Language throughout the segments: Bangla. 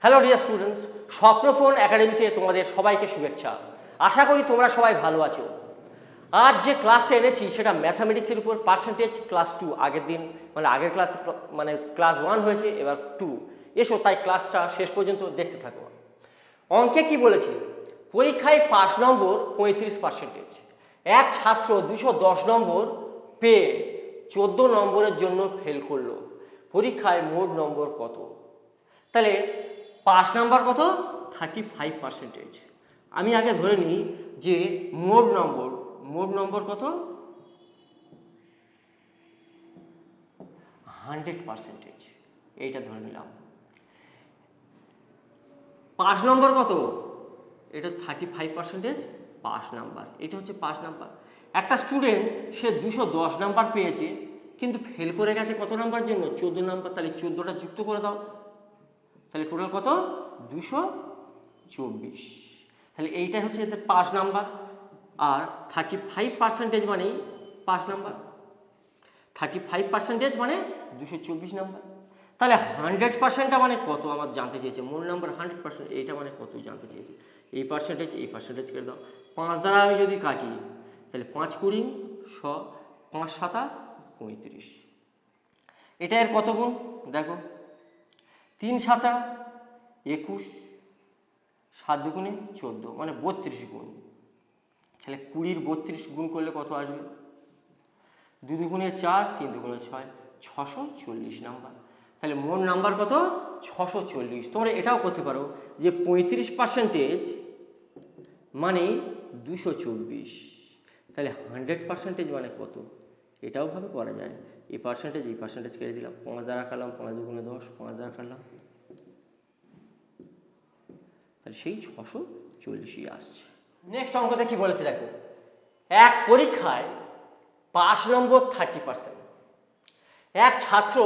হ্যালো ডিয়ার স্টুডেন্টস, স্বপ্নপূরণ একাডেমিতে তোমাদের সবাইকে শুভেচ্ছা। আশা করি তোমরা সবাই ভালো আছো। আজ যে ক্লাসটা এনেছি সেটা ম্যাথামেটিক্সের উপর পার্সেন্টেজ ক্লাস 2। আগের দিন আগের ক্লাস ক্লাস 1 হয়েছে, এবার 2 এসো, তাই ক্লাসটা শেষ পর্যন্ত দেখতে থাকো। অঙ্কে কি বলেছে? পরীক্ষায় পাস নম্বর 35%। এক ছাত্র 210 নম্বর পেয়ে 14 নম্বরের জন্য ফেল করলো। পরীক্ষায় মোট নম্বর কত? তাহলে পাস নাম্বার কত? 35%। আমি আগে ধরে নিই যে মোট নম্বর কত? 100%। এইটা ধরে নিলাম। পাস নম্বর কত? এটা 35% পাস নাম্বার। এটা হচ্ছে পাস নাম্বার। একটা স্টুডেন্ট সে 210 নাম্বার পেয়েছে কিন্তু ফেল করে গেছে কত নাম্বার জন্য? 14 নাম্বার। তাহলে 14টা যুক্ত করে দাও, তাহলে টোটাল কত? 224। তাহলে এইটাই হচ্ছে এদের পাস নাম্বার। আর 35% মানেই পাস নাম্বার, 35% মানে 224 নাম্বার। তাহলে 100%টা মানে কত আমার জানতে চেয়েছে। মূল নাম্বার 100%, এইটা মানে কত জানতে চেয়েছে। এই পার্সেন্টেজ করে দাও। 5 দ্বারা আমি যদি কাটি তাহলে 5 20 100, 5 7 35। এটা এর কত গুণ দেখো, 3 7 21, 7 দুগুণে 14 মানে 32 গুণ। তাহলে 20-র 32 গুণ করলে কত আসবে? 2 দুগুণে 4, 3 দুগুণে 6, 640 নাম্বার। তাহলে মোট নাম্বার কত? 640। তোমরা এটাও করতে পারো যে 35% মানে 224। তাহলে 100% মানে কত? এটাও ভাবে করা যায়। এই পার্সেন্টেজ কেটে দিলাম, 5 দ্বারা কাটলাম, 5 দুগুণে 10, 5 দ্বারা কাটলাম, তাহলে সেই 640ই আসছে। নেক্সট অঙ্কতে কি বলেছে দেখো, এক পরীক্ষায় পাস নম্বর 30%। এক ছাত্র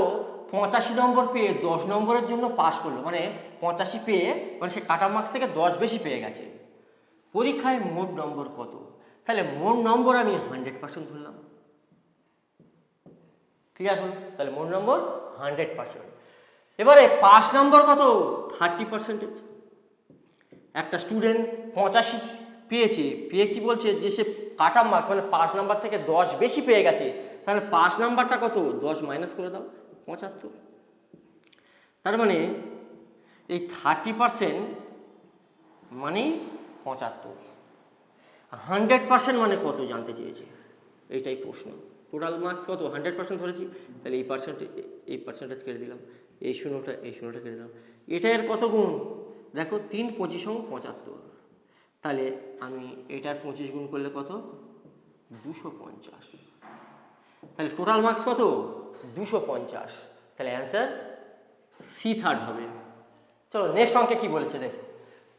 85 নম্বর পেয়ে 10 নম্বরের জন্য পাস করলো, মানে 85 পেয়ে সে কাটা মার্কস থেকে 10 বেশি পেয়ে গেছে। পরীক্ষায় মোট নম্বর কত? তাহলে মোট নম্বর আমি 100% ধরলাম। ক্লিয়ার হল? তাহলে মোট নম্বর 100%। এবারে পাস নম্বর কত? 30%। একটা স্টুডেন্ট 85 পেয়েছে, পেয়ে কি বলছে যে সে কাটা মার্কস মানে পাস নাম্বার থেকে 10 বেশি পেয়ে গেছে। তাহলে পাস নাম্বারটা কত? 10 মাইনাস করে দাও, 75। তার মানে এই 30% মানে 75। 100% মানে কত জানতে চেয়েছে, এইটাই প্রশ্ন। টোটাল মার্কস কত? 100% ধরেছি, তাহলে এই পার্সেন্টেজ কেটে দিলাম, এই শূন্যটা কেটে দিলাম। এটা এর কত গুণ দেখো, 3 25 75। তাহলে আমি এটার 25 গুণ করলে কত? 250। তাহলে টোটাল মার্কস কত? 250। তাহলে অ্যান্সার সি থার্ড হবে। চলো নেক্সট অঙ্কে কি বলেছে দেখো,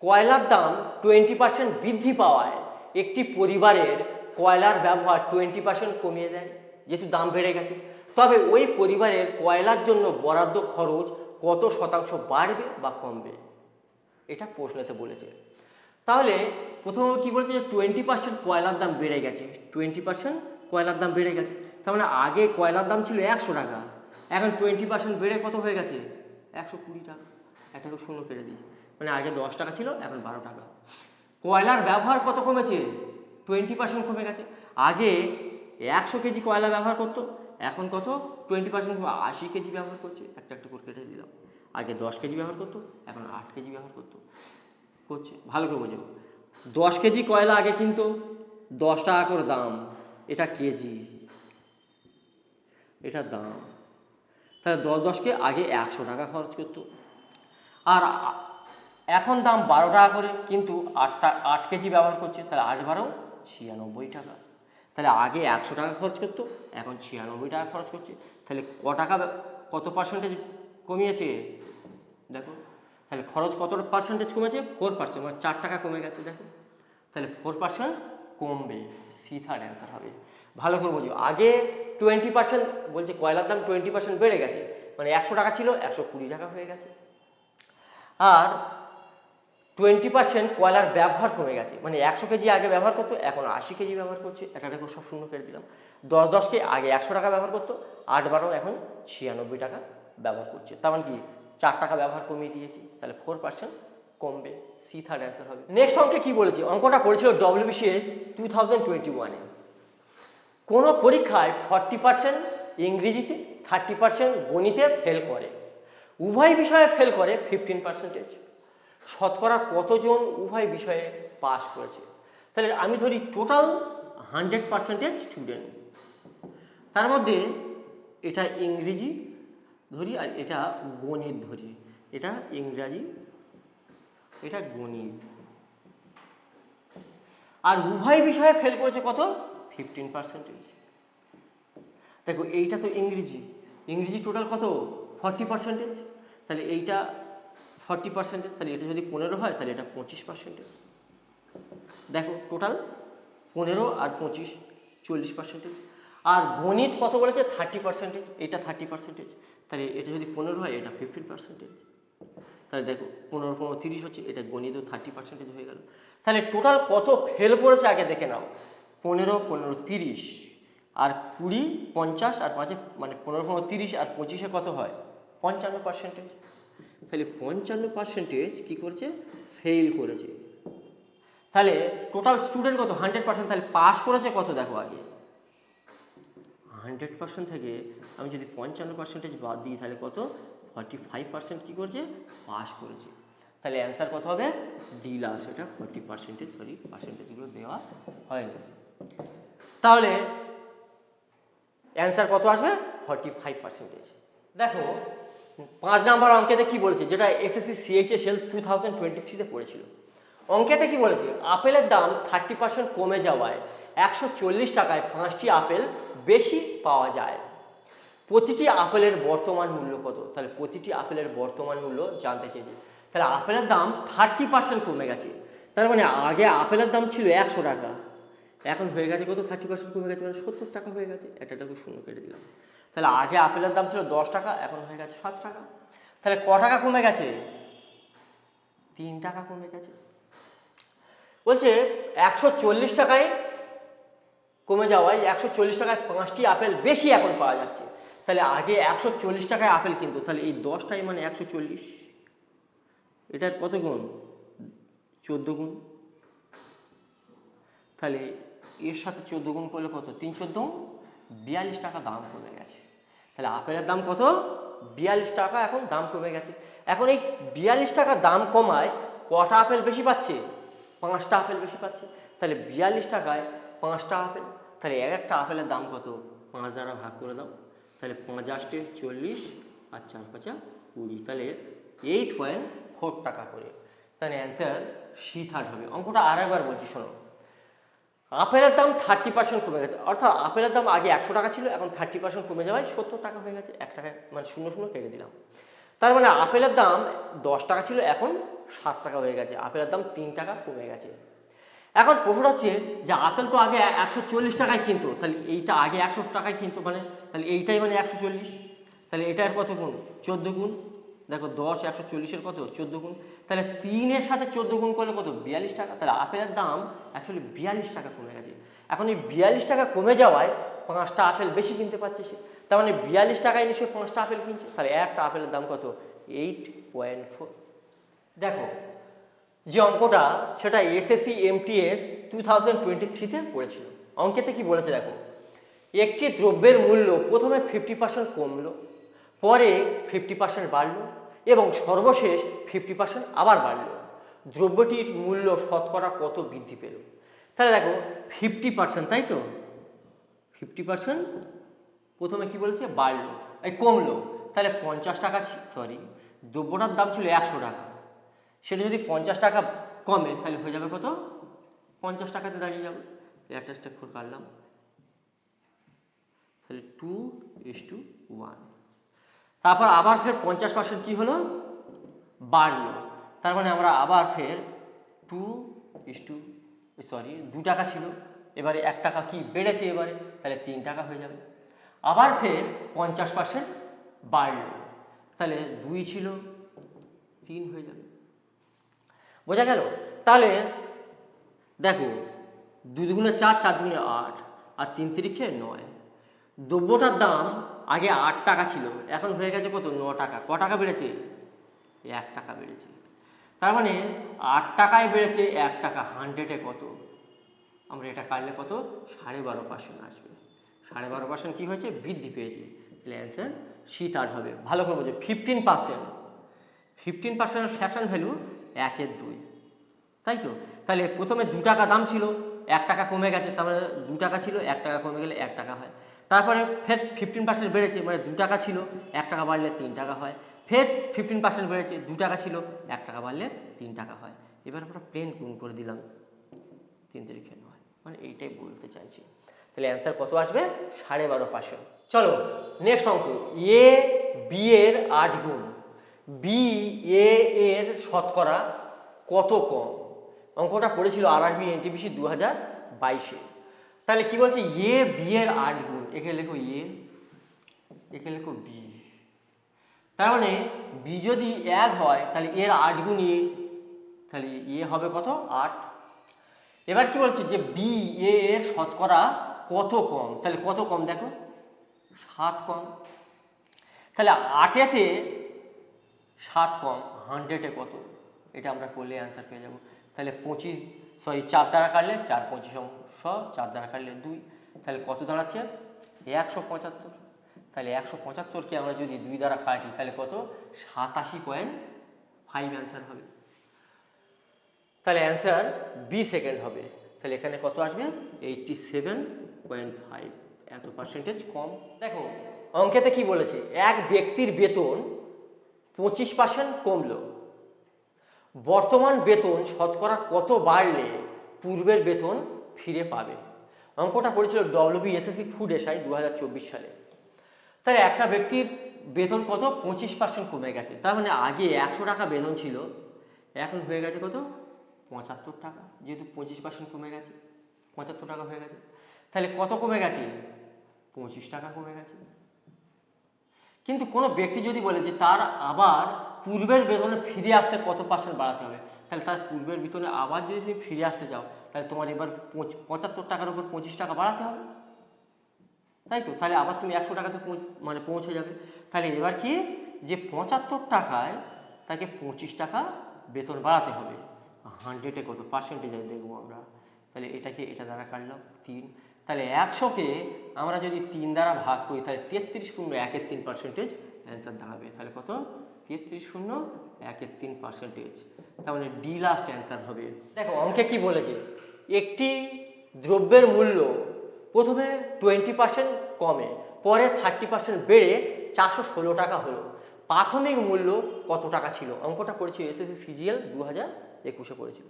কয়লার দাম 20% বৃদ্ধি পাওয়ায় একটি পরিবারের কয়লার ব্যবহার 20% কমিয়ে দেয়, যেহেতু দাম বেড়ে গেছে। তবে ওই পরিবারের কয়লার জন্য বরাদ্দ খরচ কত শতাংশ বাড়বে বা কমবে? এটা প্রশ্নতে বলেছে। তাহলে প্রথমে কি বলেছে যে 20% কয়লার দাম বেড়ে গেছে, 20% কয়লার দাম বেড়ে গেছে। তার মানে আগে কয়লার দাম ছিল 100 টাকা, এখন 20% বেড়ে কত হয়ে গেছে? 120 টাকা। এটাকে শূন্য কেটে দিই, মানে আগে 10 টাকা ছিল, এখন 12 টাকা। কয়লার ব্যবহার কত কমেছে? 20% কমে গেছে। আগে 100 কেজি কয়লা ব্যবহার করতো, এখন কত? 20% 80 কেজি ব্যবহার করছে। একটা করে কেটে দিলাম। আগে 10 কেজি ব্যবহার করতো, এখন 8 কেজি ব্যবহার করছে। ভালো করে বোঝো, 10 কেজি কয়লা আগে কিন্তু 10 টাকা করে দাম, এটা কেজি, এটা দাম। তাহলে 10-10কে আগে 100 টাকা খরচ করতো, আর এখন দাম 12 টাকা করে, কিন্তু 8 কেজি ব্যবহার করছে। তাহলে 8-12 96 টাকা। তাহলে আগে 100 টাকা খরচ করতো, এখন 96 টাকা খরচ করছে। তাহলে কত পার্সেন্টেজ কমিয়েছে দেখো। তাহলে খরচ কত পার্সেন্টেজ কমেছে? 4%, মানে 4 টাকা কমে গেছে দেখো। তাহলে 4% কমবে, সি থার্ড অ্যান্সার হবে। ভালো করে বোঝো, আগে 20% বলছে কয়লার দাম 20% বেড়ে গেছে, মানে 100 টাকা ছিল 120 টাকা হয়ে গেছে। আর 20% কয়লার ব্যবহার কমে গেছে, মানে 100 কেজি আগে ব্যবহার করতো, এখন 80 কেজি ব্যবহার করছে। একটা সব শূন্য কেটে দিলাম। 10-10কে আগে 100 টাকা ব্যবহার করতো, 8-12 এখন 96 টাকা ব্যবহার করছে। তার মানে কি টাকা ব্যবহার কমিয়ে দিয়েছি, তাহলে 4% কমবে। সি থার্ড অ্যান্সার হবে। নেক্সট অঙ্কে কি বলেছে, অঙ্কটা করেছিল WBCS 2021-এ। কোনো পরীক্ষায় 40% ইংরেজিতে, 30% গণিতে ফেল করে, উভয় বিষয়ে ফেল করে 15%। শতকরা কতজন উভয় বিষয়ে পাস করেছে? তাহলে আমি ধরি টোটাল 100% স্টুডেন্ট, তার মধ্যে এটা ইংরেজি ধরি আর এটা গণিত ধরি, এটা ইংরাজি, এটা গণিত, আর উভয় বিষয়ে ফেল করেছে কত? 15%। দেখো এইটা তো ইংরেজি, ইংরেজি টোটাল কত? 40%, তাহলে এইটা 40%, তাহলে এটা যদি 15 হয় তাহলে এটা 25%। দেখো টোটাল 15 আর 25 40%। আর গণিত কত বলেছে? 30%, এটা 30%, তাহলে এটা যদি 15 হয় এটা 15%। তাহলে দেখো 15 15 30 হচ্ছে, এটা গণিতও 30% হয়ে গেল। তাহলে টোটাল কত ফেল করেছে আগে দেখে নাও। 15 15 30 আর 20 50 আর 5 মানে 15 15 30 আর 25-এ কত হয়? 55%। তাহলে 55% কি করেছে? ফেল করেছে। তাহলে টোটাল স্টুডেন্ট কত? 100%, তাহলে পাস করেছে কত দেখো আগে। 100% থেকে আমি যদি 55% বাদ দিই তাহলে কত? 45% কি করেছে? পাস করেছে। তাহলে অ্যান্সার কত হবে? ডি লাস্ট, এটা 40%, সরি পার্সেন্টেজগুলো দেওয়া হয়নি। তাহলে অ্যান্সার কত আসবে? 45%। দেখো 5 নাম্বার অঙ্কেতে কি বলেছে, যেটা এসএসসি CHSL 2023-তে পড়েছিল। অঙ্কেতে কি বলেছে? আপেলের দাম 30% কমে যাওয়ায় 140 টাকায় 5টি আপেল বেশি পাওয়া যায়। প্রতিটি আপেলের বর্তমান মূল্য কত? তাহলে প্রতিটি আপেলের বর্তমান মূল্য জানতে চেয়েছে। তাহলে আপেলের দাম 30% কমে গেছে, তার মানে আগে আপেলের দাম ছিল 100 টাকা, এখন হয়ে গেছে কত? 30% কমে গেছে, মানে 70 টাকা হয়ে গেছে। একটা শূন্য কেটে দিলাম। তাহলে আগে আপেলের দাম ছিল 10 টাকা, এখন হয়ে গেছে 7 টাকা। তাহলে ক টাকা কমে গেছে? 3 টাকা কমে গেছে। বলছে 140 টাকায় কমে যাওয়ায় 140 টাকায় 5টি আপেল বেশি এখন পাওয়া যাচ্ছে। তাহলে আগে 140 টাকায় আপেল কিনতো, তাহলে এই 10টাই মানে 140, এটার কত গুণ? 14 গুণ। তাহলে এর সাথে 14 গুণ করলে কত? 3 14 42 টাকা দাম কমে গেছে। তাহলে আপেলের দাম কত? 42 টাকা এখন দাম কমে গেছে। এখন এই 42 টাকা দাম কমায় কটা আপেল বেশি পাচ্ছে? 5টা আপেল বেশি পাচ্ছে। তাহলে 42 টাকায় 5টা আপেল, তাহলে একটা আপেলের দাম কত? 5 দ্বারা ভাগ করে দাও, তাহলে 5 8 40 আর 4 5 20, তাহলে 8.4 টাকা করে। তাহলে অ্যান্সার সি থার্ড হবে। অঙ্কটা আরেকবার বলছি শোনো। আপেলের দাম 30% কমে গেছে, অর্থাৎ আপেলের দাম আগে 100 টাকা ছিল, এখন 30% কমে যাওয়ায় 70 টাকা হয়ে গেছে। 1 টাকা মানে 0 0 কেটে দিলাম। তার মানে আপেলের দাম 10 টাকা ছিল, এখন 7 টাকা হয়ে গেছে। আপেলের দাম 3 টাকা কমে গেছে। এখন প্রশ্ন হচ্ছে যে আপেল তো আগে 140 টাকায় কিনতো, তাহলে এইটা আগে 100 টাকায় কিনতো, মানে তাহলে এইটাই মানে 140, তাহলে এটার কত গুণ? 14 গুণ। দেখো 10 140-এর কত? 14 গুণ। তাহলে 3-এর সাথে 14 গুণ করলে কত? 42 টাকা। তাহলে আপেলের দাম অ্যাকচুয়ালি 42 টাকা কমে গেছে। এখন এই 42 টাকা কমে যাওয়ায় 5টা আপেল বেশি কিনতে পারছে সে, তার মানে 42 টাকায় নিশ্চয়ই 5টা আপেল কিনছে। তাহলে একটা আপেলের দাম কত? 8.4। দেখো যে অঙ্কটা সেটা এসএসসি MTS 2023-তে পড়েছিল। অঙ্কেতে কি বলেছে দেখো, একটি দ্রব্যের মূল্য প্রথমে 50% কমলো, পরে 50% বাড়লো এবং সর্বশেষ 50% আবার বাড়লো। দ্রব্যটির মূল্য শতকরা কত বৃদ্ধি পেল? তাহলে দেখো 50%, তাই তো 50% প্রথমে কি বলছে? বাড়লো, এই কমলো। তাহলে 50 টাকা, সরি দ্রব্যটার দাম ছিল 100 টাকা, সেটা যদি 50 টাকা কমে তাহলে হয়ে যাবে কত? 50 টাকাতে দাঁড়িয়ে যাবে। একটা স্টেপ ফোর কাটলাম, তাহলে 2:1। তারপর আবার ফের 50% কি হলো? বাড়লো। তার মানে আমরা আবার ফের 2 টাকা ছিল, এবারে 1 টাকা কি বেড়েছে, এবারে তাহলে 3 টাকা হয়ে যাবে। আবার ফের 50% বাড়লো, তাহলে 2 ছিল 3 হয়ে যাবে। বোঝা গেল? তাহলে দেখো 2 দুগুণে 4, 4 দুগুণে 8 আর 3 তিরিখে 9। দ্রব্যটার দাম আগে 8 টাকা ছিল, এখন হয়ে গেছে কত? 9 টাকা। ক টাকা বেড়েছে? 1 টাকা বেড়েছে। তার মানে 8 টাকায় বেড়েছে 1 টাকা, 100-এ কত? আমরা এটা কাটলে কত? 12.5% আসবে। 12.5% কি হয়েছে? বৃদ্ধি পেয়েছে। তাহলে অ্যান্সার সি থার্ড হবে। ভালো করে বোঝো, 15%। 15% ফ্র্যাকশন ভ্যালু 1/2, তাই তো? তাহলে প্রথমে 2 টাকা দাম ছিল, 1 টাকা কমে গেছে, তার মানে 2 টাকা ছিল, 1 টাকা কমে গেলে 1 টাকা হয়। তারপরে ফের 15% বেড়েছে, মানে 2 টাকা ছিল, 1 টাকা বাড়লে 3 টাকা হয়। ফের 15% বেড়েছে, 2 টাকা ছিল, 1 টাকা বাড়লে 3 টাকা হয়। এবার আমরা প্লেন গুণ করে দিলাম, 3 তারিখে নয়, মানে এইটাই বলতে চাইছি। তাহলে অ্যান্সার কত আসবে? 12.5%। চলো নেক্সট অঙ্ক, এ বি এর 8 গুণ, বি এ এর শতকরা কত কম? অঙ্কটা পড়েছিল আরআরবি এনটিপিসি 2022-এ। তাহলে কি বলছে? এ বি এর 8 গুণ, এখানে লেখো এ, এখানে লেখো বি। তার মানে বি যদি 1 হয় তাহলে এর 8 গুণ এ, তাহলে এ হবে কত? 8। এবার কি বলছে যে বি এ এর শতকরা কত কম? তাহলে কত কম দেখো, 7 কম। তাহলে 8-এতে 7 কম, 100-এ কত? এটা আমরা করলে অ্যান্সার পেয়ে যাব। তাহলে 4 দ্বারা কাটলে 4 25 অংশ, 4 দ্বারা কাটলে 2, তাহলে কত দাঁড়াচ্ছে? 175। তাহলে 175-কে আমরা যদি 2 দ্বারা কাটি তাহলে কত? 87.5 অ্যান্সার হবে। তাহলে অ্যান্সার বি সেকেন্ড হবে। তাহলে এখানে কত আসবে? 87.5, এত পার্সেন্টেজ কম। দেখো অঙ্কেতে কি বলেছে? এক ব্যক্তির বেতন 25% কমলো, বর্তমান বেতন শতকরা কত বাড়লে পূর্বের বেতন ফিরে পাবে? অঙ্কটা পড়েছিল WBSSC ফুড এসআই 2024 সালে। তাহলে একটা ব্যক্তির বেতন কত? 25% কমে গেছে। তার মানে আগে 100 টাকা বেতন ছিল, এখন হয়ে গেছে কত? 75 টাকা। যেহেতু 25% কমে গেছে, 75 টাকা হয়ে গেছে। তাহলে কত কমে গেছে? 25 টাকা কমে গেছে। কিন্তু কোনো ব্যক্তি যদি বলে যে তার আবার পূর্বের বেতনে ফিরে আসতে কত পার্সেন্ট বাড়াতে হবে, তাহলে তার পূর্বের বেতনে আবার যদি তুমি ফিরে আসতে চাও তাহলে তোমার এবার 75 টাকার উপর 25 টাকা বাড়াতে হবে, তাই তো? তাহলে আবার তুমি 100 টাকাতে মানে পৌঁছে যাবে। তাহলে এবার কি, যে 75 টাকায় তাকে 25 টাকা বেতন বাড়াতে হবে। 100-এ কত পার্সেন্টেজ দেখবো আমরা। তাহলে এটাকে এটা দ্বারা কাটলাম 3। তাহলে 100-কে আমরা যদি 3 দ্বারা ভাগ করি তাহলে 33.13% অ্যান্সার দাঁড়াবে। তাহলে কত? 33.13%। তার মানে ডি লাস্ট অ্যান্সার হবে। দেখো অঙ্কে কি বলেছে? একটি দ্রব্যের মূল্য প্রথমে 20% কমে, পরে 30% বেড়ে 416 টাকা হলো, প্রাথমিক মূল্য কত টাকা ছিল? অঙ্কটা করেছি এসএসসি সিজিএল 2021-এ করেছিল।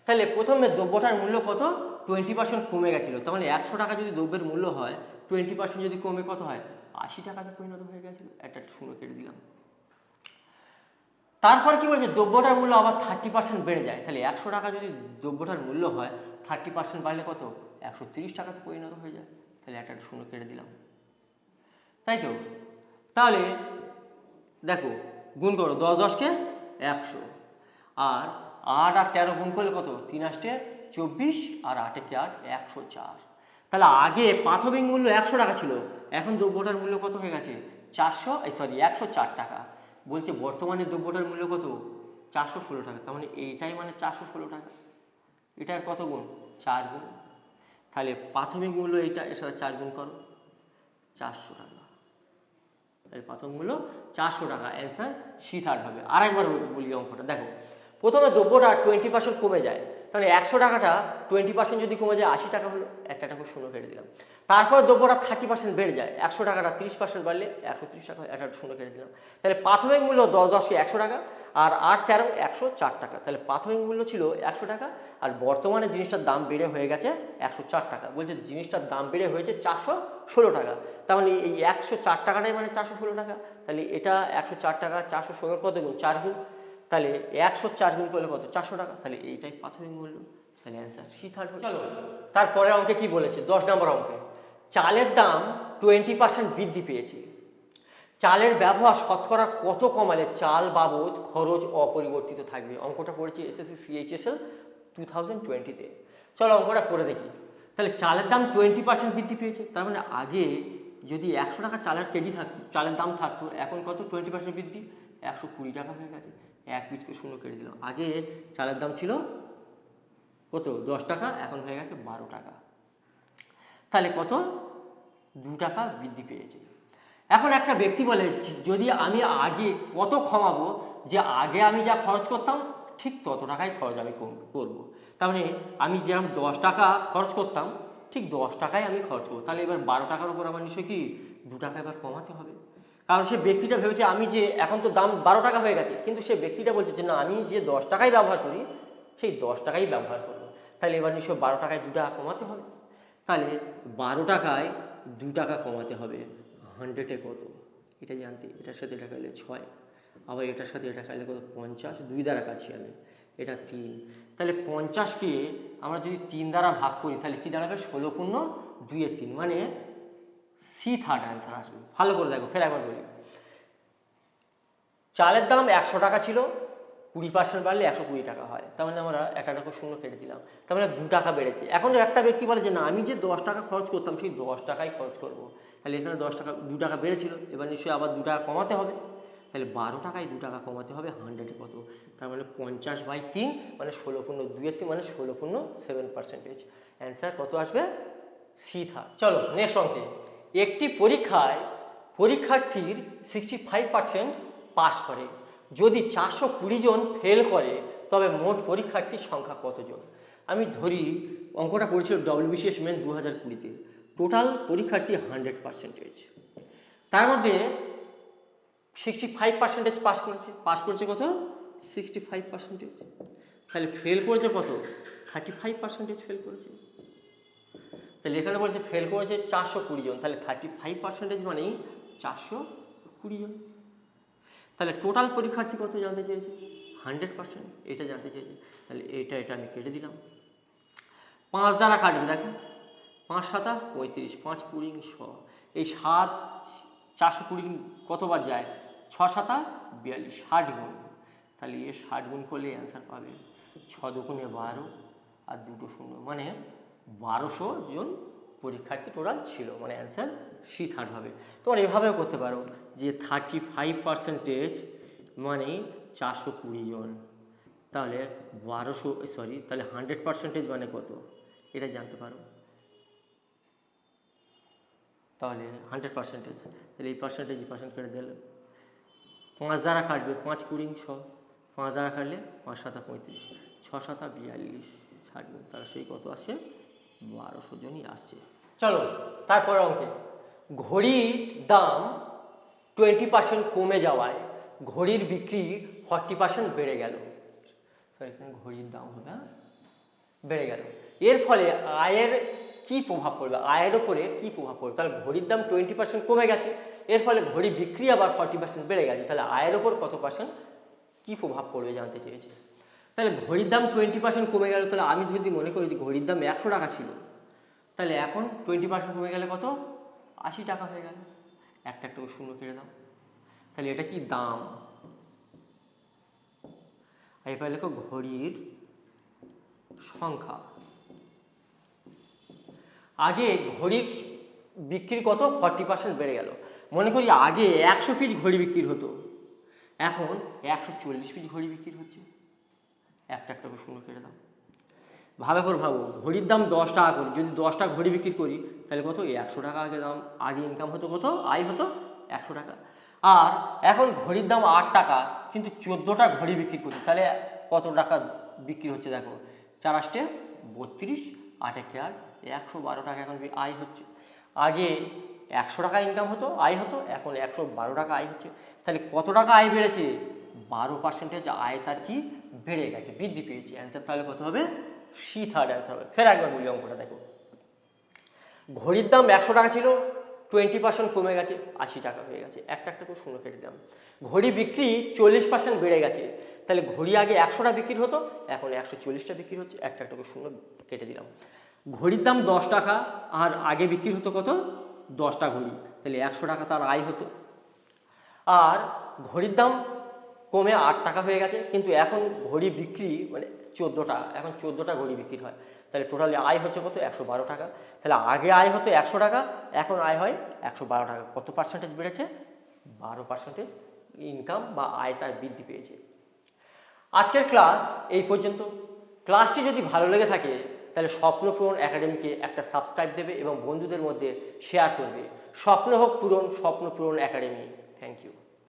তাহলে প্রথমে দ্রব্যটার মূল্য কত? 20% কমে গেছিলো। তার মানে 100 টাকা যদি দ্রব্যের মূল্য হয়, 20% যদি কমে কত হয়? 80 টাকাতে পরিণত হয়ে গেছিলো। একটা শূন্য কেটে দিলাম। তারপর কি বলছে? দ্রব্যটার মূল্য আবার 30% বেড়ে যায়। তাহলে 100 টাকা যদি দ্রব্যটার মূল্য হয়, 30% বাড়লে কত? 130 টাকাতে পরিণত হয়ে যায়। তাহলে একটা শূন্য কেটে দিলাম, তাই তো? তাহলে দেখো গুণ করো, 10 10-কে 100, আর 8 আর 13 গুণ করলে কত? 3 8-এ 24, আর 8-এ 8 104। তাহলে আগে প্রাথমিক মূল্য 100 টাকা ছিল, এখন দ্রব্যটার মূল্য কত হয়ে গেছে? 104 টাকা। বলছে বর্তমানে দ্রব্যটার মূল্য কত? 416 টাকা। তার মানে এইটাই মানে 416 টাকা। এটার কত গুণ? 4 গুণ। তাহলে প্রাথমিক মূল্য এইটা, এর সাথে 4 গুণ করো, 400 টাকা। তাহলে প্রাথমিক মূল্য 400 টাকা, অ্যান্সার সি থার্ড হবে। আরেকবার বলি অঙ্কটা, দেখো প্রথমে দ্রব্যটা 20% কমে যায়, তাহলে 100 টাকাটা 20% যদি কমে যায় 80 টাকা হলো, একটা টাকা শূন্য কেটে দিলাম। তারপর দ্রব্যটা 30% বেড়ে যায়, 100 টাকাটা 30% বাড়লে 130 টাকা, একটা শূন্য কেটে দিলাম। তাহলে প্রাথমিক মূল্য 10 10-কে 100 টাকা, আর 8 13 104 টাকা। তাহলে প্রাথমিক মূল্য ছিল 100 টাকা, আর বর্তমানে জিনিসটার দাম বেড়ে হয়ে গেছে 104 টাকা। বলছে জিনিসটার দাম বেড়ে হয়েছে 416 টাকা। তার মানে এই 104 টাকাটাই মানে 416 টাকা। তাহলে এটা 104 টাকা 416 কত গুণ? 4 গুণ। তাহলে 104 গুণ করলে কত? 400 টাকা। তাহলে এইটাই প্রাথমিক মূল্য। তাহলে অ্যান্সার সি থার্ড। চলো তারপরে অঙ্কে কি বলেছে? 10 নম্বর অঙ্কে, চালের দাম 20% বৃদ্ধি পেয়েছে, চালের ব্যবহার শতকরা কত কমালে চাল বাবদ খরচ অপরিবর্তিত থাকবে? অঙ্কটা পড়েছি এসএসসি সিএইচএসএল 2020-তে। চলো অঙ্কটা করে দেখি। তাহলে চালের দাম 20% বৃদ্ধি পেয়েছে, তার মানে আগে যদি 100 টাকা চালের কেজি থাকতো, চালের দাম থাকতো, এখন কত? 20% বৃদ্ধি, 120 টাকা হয়ে গেছে। এক পিছকে শূন্য কেটে দিলাম। আগে চালের দাম ছিল কত 10 টাকা, এখন হয়ে গেছে 12 টাকা। তাহলে কত 2 টাকা বৃদ্ধি পেয়েছে। এখন একটা ব্যক্তি বলে যদি আমি আগে কত কমাবো, যে আগে আমি যা খরচ করতাম ঠিক তত টাকাই খরচ আমি করব। তার মানে আমি যেরকম 10 টাকা খরচ করতাম ঠিক 10 টাকাই আমি খরচ করবো। তাহলে এবার 12 টাকার উপর আমার নিশ্চয়ই কি 2 টাকা এবার কমাতে হবে। কারণ সে ব্যক্তিটা ভেবেছে আমি যে এখন তো দাম 12 টাকা হয়ে গেছে, কিন্তু সে ব্যক্তিটা বলছে যে না আমি যে 10 টাকাই ব্যবহার করি সেই 10 টাকাই ব্যবহার করবো। তাহলে এবার নিশ্চয়ই 12 টাকায় 2 টাকা কমাতে হবে। তাহলে 12 টাকায় 2 টাকা কমাতে হবে। 100-এ কত এটা জানতে, এটার সাথে এটা কাটলে 6, আবার এটার সাথে এটা কাটলে কত 50, 2 দ্বারা কাটছি আমি, এটা 3। তাহলে 50কে আমরা যদি 3 দ্বারা ভাগ করি তাহলে কি দাঁড়াবে 16×2=3, মানে সি থার্ড অ্যান্সার আসবে। ভালো করে দেখো, ফের একবার বলি। চালের দাম 100 টাকা ছিল, 20% বাড়লে 120 টাকা হয়। তার মানে আমরা একটা টাকা শূন্য কেটে দিলাম, তার মানে 2 টাকা বেড়েছে। এখন একটা ব্যক্তি বলে যে না আমি যে 10 টাকা খরচ করতাম সেই 10 টাকাই খরচ করব। তাহলে এখানে 10 টাকা 2 টাকা বেড়েছিল, এবার নিশ্চয়ই আবার 2 টাকা কমাতে হবে। তাহলে 12 টাকায় 2 টাকা কমাতে হবে। 100-এ কত, তার মানে 50/3, মানে 16×2=3, মানে 16.7%। অ্যান্সার কত আসবে, সি থার্ড। চলো নেক্সট অঙ্কে। একটি পরীক্ষায় পরীক্ষার্থীর 65% পাস করে, যদি 420 জন ফেল করে তবে মোট পরীক্ষার্থীর সংখ্যা কতজন? আমি ধরি অঙ্কটা পড়েছিল WBCS মেন 2020-তে। টোটাল পরীক্ষার্থী 100%, তার মধ্যে 65% পাস করেছে। পাস করেছে কত 65%। তাহলে ফেল করেছে কত 35% ফেল করেছে। তাহলে এখানে বলছে ফেল করেছে 420 জন, তাহলে 35% মানেই 420 জন। তাহলে টোটাল পরীক্ষার্থী কত জানতে চেয়েছে, 100%, এটা জানতে চেয়েছে। তাহলে এটা আমি কেটে দিলাম। 5 দ্বারা কাটবে, দেখো 5 7 35, 5 20 100, এই 7 420 কতবার যায়, 6 7 42, 60 গুণ। তাহলে 60 গুণ করলে অ্যান্সার পাবে 6 দুগুণে 12 আর 2 শূন্য, মানে 1200 জন পরীক্ষার্থী টোটাল ছিল, মানে অ্যান্সার সি থার্ড হবে। তোমরা এভাবেও করতে পারো যে 35% মানে 420 জন, তাহলে 1200 তাহলে 100% মানে কত এটা জানতে পারো। তাহলে 100%, তাহলে এই পার্সেন্টেজ কেটে দিলে 5 দ্বারা কাটবে, 5 20 100, 5 দ্বারা কাটলে 5 7 35, 6 7 42, 60 গুণ, তাহলে সেই কত আসছে 1200 জনই আসছে। চলো তারপর অঙ্কে। ঘড়ির দাম 20% কমে যাওয়ায় ঘড়ির বিক্রি 40% বেড়ে গেল। এখানে ঘড়ির দাম হবে বেড়ে গেল, এর ফলে আয়ের কি প্রভাব পড়বে, আয়ের ওপরে কি প্রভাব পড়বে? তাহলে ঘড়ির দাম 20% কমে গেছে, এর ফলে ঘড়ি বিক্রি আবার 40% বেড়ে গেছে, তাহলে আয়ের ওপর কত পার্সেন্ট কি প্রভাব পড়বে জানতে চেয়েছে। তাহলে ঘড়ির দাম 20% কমে গেল, তাহলে আমি যদি মনে করি যে ঘড়ির দাম 100 টাকা ছিল, তাহলে এখন 20% কমে গেলে কত 80 টাকা হয়ে গেল। একটা শূন্য কেটে দাও, তাহলে এটা কি দাম। এবার লেখো ঘড়ির সংখ্যা। আগে ঘড়ির বিক্রি কত 40% বেড়ে গেল। মনে করি আগে 100 পিস ঘড়ি বিক্রি হতো, এখন 140 পিস ঘড়ি বিক্রি হচ্ছে। একটা করে শূন্য কেটে দাও। ভালো করে ভাবো, ঘড়ির দাম 10 টাকা করে, যদি 10টা ঘড়ি বিক্রি করি তাহলে কত 100 টাকা আগে দাম, আগে ইনকাম হতো কত, আয় হতো 100 টাকা। আর এখন ঘড়ির দাম 8 টাকা, কিন্তু 14টা ঘড়ি বিক্রি করি, তাহলে কত টাকা বিক্রি হচ্ছে দেখো, 4 8 32, 8 আর 112 টাকা এখন আয় হচ্ছে। আগে 100 টাকা ইনকাম হতো, আয় হতো, এখন 112 টাকা আয় হচ্ছে। তাহলে কত টাকা আয় বেড়েছে, 12% আয় তার কি বেড়ে গেছে, বৃদ্ধি পেয়েছে। অ্যান্সার তাহলে কত হবে, সি থার্ড অ্যান্সার হবে। ফের একবার বলি অঙ্কটা দেখো। ঘড়ির দাম 100 টাকা ছিল, 20% কমে গেছে, 80 টাকা হয়ে গেছে। একটা করে শূন্য কেটে দিলাম। ঘড়ি বিক্রি 40% বেড়ে গেছে, তাহলে ঘড়ি আগে 100টা বিক্রি হতো, এখন 140টা বিক্রি হচ্ছে। একটা করে শূন্য কেটে দিলাম। ঘড়ির দাম 10 টাকা, আর আগে বিক্রি হতো কত 10টা ঘড়ি, তাহলে 100 টাকা তার আয় হতো। আর ঘড়ির দাম কমে 8 টাকা হয়ে গেছে, কিন্তু এখন ঘড়ি বিক্রি মানে 14টা, এখন 14টা ঘড়ি বিক্রি হয়, তাহলে টোটালি আয় হচ্ছে কত 112 টাকা। তাহলে আগে আয় হতো 100 টাকা, এখন আয় হয় 112 টাকা। কত পার্সেন্টেজ বেড়েছে, 12% ইনকাম বা আয় তার বৃদ্ধি পেয়েছে। আজকের ক্লাস এই পর্যন্ত। ক্লাসটি যদি ভালো লেগে থাকে তাহলে স্বপ্নপূরণ একাডেমিকে একটা সাবস্ক্রাইব দেবে এবং বন্ধুদের মধ্যে শেয়ার করবে। স্বপ্ন হোক পূরণ, স্বপ্নপূরণ একাডেমি।